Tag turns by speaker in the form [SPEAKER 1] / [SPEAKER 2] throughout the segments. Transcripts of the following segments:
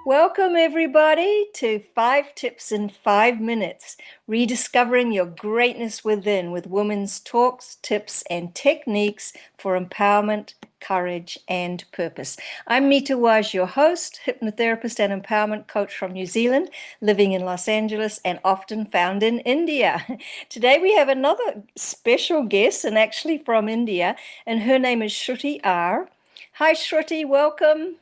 [SPEAKER 1] Welcome, everybody, to 5 Tips in 5 Minutes, rediscovering your greatness within with women's talks, tips, and techniques for empowerment, courage, and purpose. I'm Mitta Wise, your host, hypnotherapist and empowerment coach from New Zealand, living in Los Angeles and often found in India. Today, we have another special guest, and actually from India, and her name is Shruthi R. Hi, Shruthi, welcome.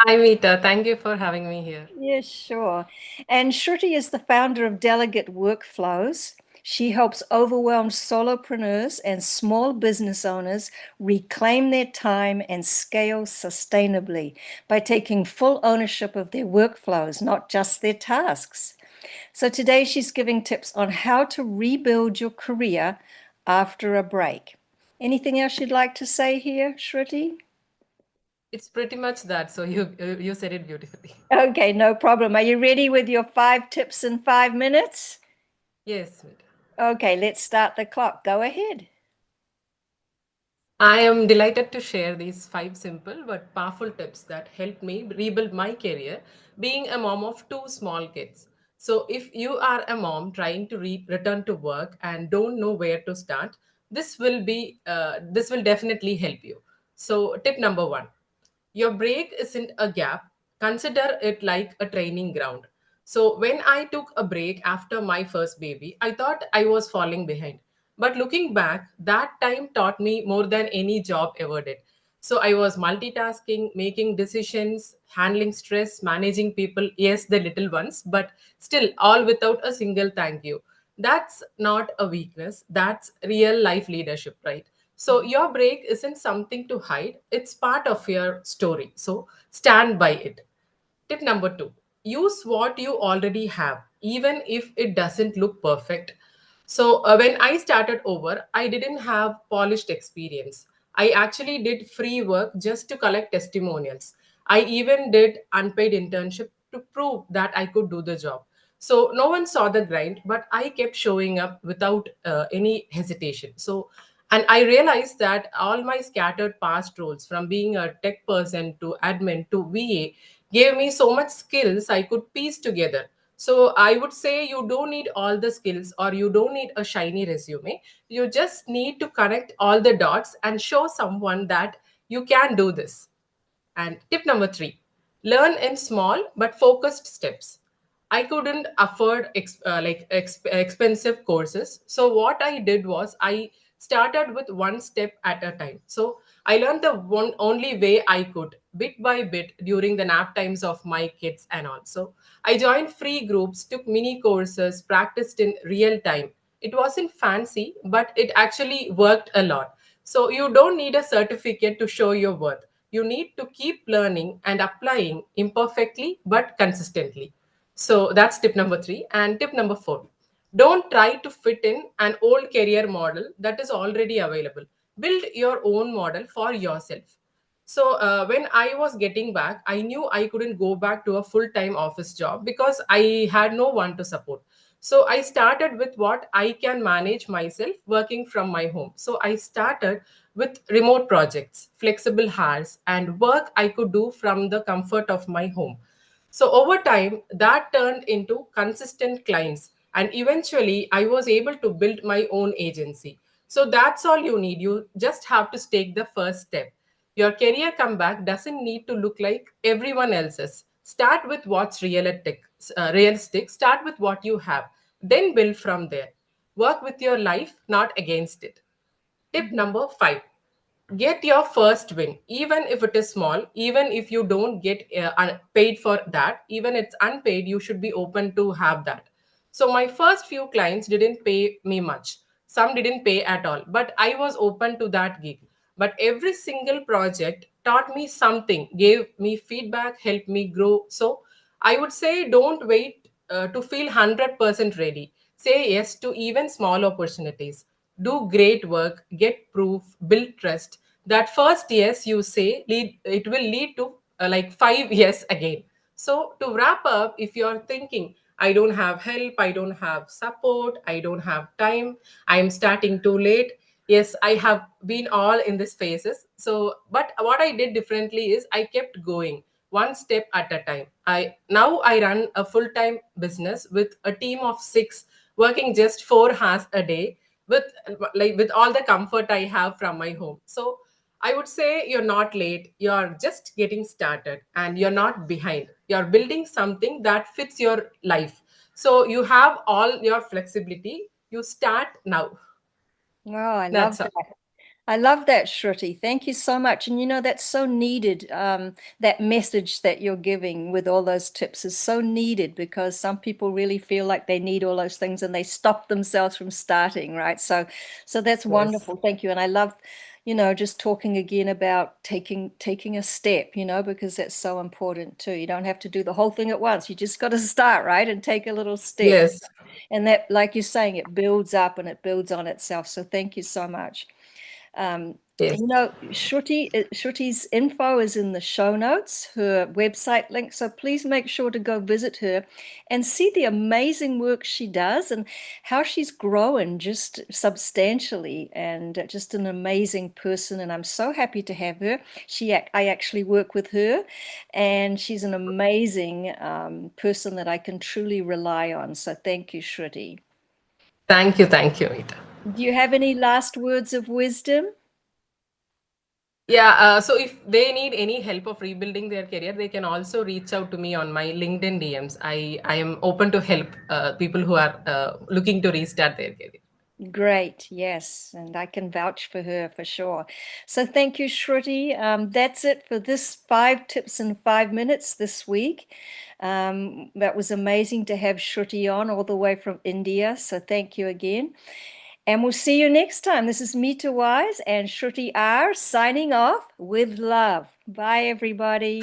[SPEAKER 2] Hi, Meeta. Thank you for having me here.
[SPEAKER 1] Yes, sure. And Shruti is the founder of Delegate Workflows. She helps overwhelmed solopreneurs and small business owners reclaim their time and scale sustainably by taking full ownership of their workflows, not just their tasks. So today she's giving tips on how to rebuild your career after a break. Anything else you'd like to say here, Shruti?
[SPEAKER 2] It's pretty much that. So you said it beautifully.
[SPEAKER 1] Okay, no problem. Are you ready with your 5 tips in 5 minutes?
[SPEAKER 2] Yes, Meeta.
[SPEAKER 1] Okay, let's start the clock. Go ahead.
[SPEAKER 2] I am delighted to share these five simple but powerful tips that helped me rebuild my career being a mom of two small kids. So, if you are a mom trying to return to work and don't know where to start, this will definitely help you. So, tip number one: your break isn't a gap, consider it like a training ground. So, when I took a break after my first baby, I thought I was falling behind. But looking back, that time taught me more than any job ever did. So, I was multitasking, making decisions, handling stress, managing people, yes, the little ones, but still all without a single thank you. That's not a weakness, that's real life leadership, right? So your break isn't something to hide, it's part of your story. So stand by it. Tip number two: use what you already have, even if it doesn't look perfect. So, when I started over, I didn't have polished experience. I actually did free work just to collect testimonials. I even did unpaid internship to prove that I could do the job. So, no one saw the grind, but I kept showing up without any hesitation. So, and I realized that all my scattered past roles, from being a tech person to admin to VA, gave me so much skills I could piece together. So I would say you don't need all the skills or you don't need a shiny resume. You just need to connect all the dots and show someone that you can do this. And tip number three: learn in small but focused steps. I couldn't afford expensive courses. So, what I did was I started with one step at a time. So, I learned the one only way I could, bit by bit, during the nap times of my kids and all. So, I joined free groups, took mini courses, practiced in real time. It wasn't fancy, but it actually worked a lot. So, you don't need a certificate to show your worth. You need to keep learning and applying imperfectly but consistently. So that's tip number three. And tip number four: don't try to fit in an old career model that is already available. Build your own model for yourself. So when I was getting back, I knew I couldn't go back to a full time office job because I had no one to support. So I started with what I can manage myself working from my home. So I started with remote projects, flexible hours, and work I could do from the comfort of my home. So over time, that turned into consistent clients, and eventually, I was able to build my own agency. So that's all you need. You just have to take the first step. Your career comeback doesn't need to look like everyone else's. Start with what's realistic. Start with what you have, then build from there. Work with your life, not against it. Tip number five: get your first win, even if it is small, even if you don't get paid for that, even it's unpaid, you should be open to have that. So my first few clients didn't pay me much, some didn't pay at all, but I was open to that gig. But every single project taught me something, gave me feedback, helped me grow. So I would say don't wait to feel 100% ready. Say yes to even small opportunities. Do great work, get proof, build trust. That first yes you say, it will lead to like five yes again. So, to wrap up, if you're thinking, I don't have help, I don't have support, I don't have time, I'm starting too late. Yes, I have been all in these phases. So, but what I did differently is I kept going. one step at a time. I run a full-time business with a team of 6, working just 4 hours a day, with with all the comfort I have from my home. So I would say you're not late, you're just getting started, and you're not behind. You're building something that fits your life. So you have all your flexibility. You start now.
[SPEAKER 1] Wow, I love
[SPEAKER 2] That's all.
[SPEAKER 1] that. I love that, Shruti. Thank you so much. And that's so needed. That message that you're giving with all those tips is so needed because some people really feel like they need all those things and they stop themselves from starting, right? So that's
[SPEAKER 2] Yes.
[SPEAKER 1] wonderful. Thank you. And I love, just talking again about taking a step, because that's so important too. You don't have to do the whole thing at once. You just got to start, right? And take a little step.
[SPEAKER 2] Yes.
[SPEAKER 1] And that, like you're saying, it builds up and it builds on itself. So thank you so much. Um,
[SPEAKER 2] Yes.
[SPEAKER 1] Shruti's info is in the show notes, her website link. So please make sure to go visit her and see the amazing work she does and how she's grown just substantially and just an amazing person. And I'm so happy to have her. I actually work with her, and she's an amazing person that I can truly rely on. So thank you, Shruti.
[SPEAKER 2] Thank you, Mita.
[SPEAKER 1] Do you have any last words of wisdom?
[SPEAKER 2] Yeah, so if they need any help of rebuilding their career, they can also reach out to me on my LinkedIn DMs. I am open to help people who are looking to restart their career.
[SPEAKER 1] Great, yes, and I can vouch for her for sure. So thank you, Shruti. That's it for this 5 tips in 5 minutes this week. That was amazing to have Shruti on all the way from India. So thank you again. And we'll see you next time. This is Mitta Wise and Shruti R signing off with love. Bye, everybody.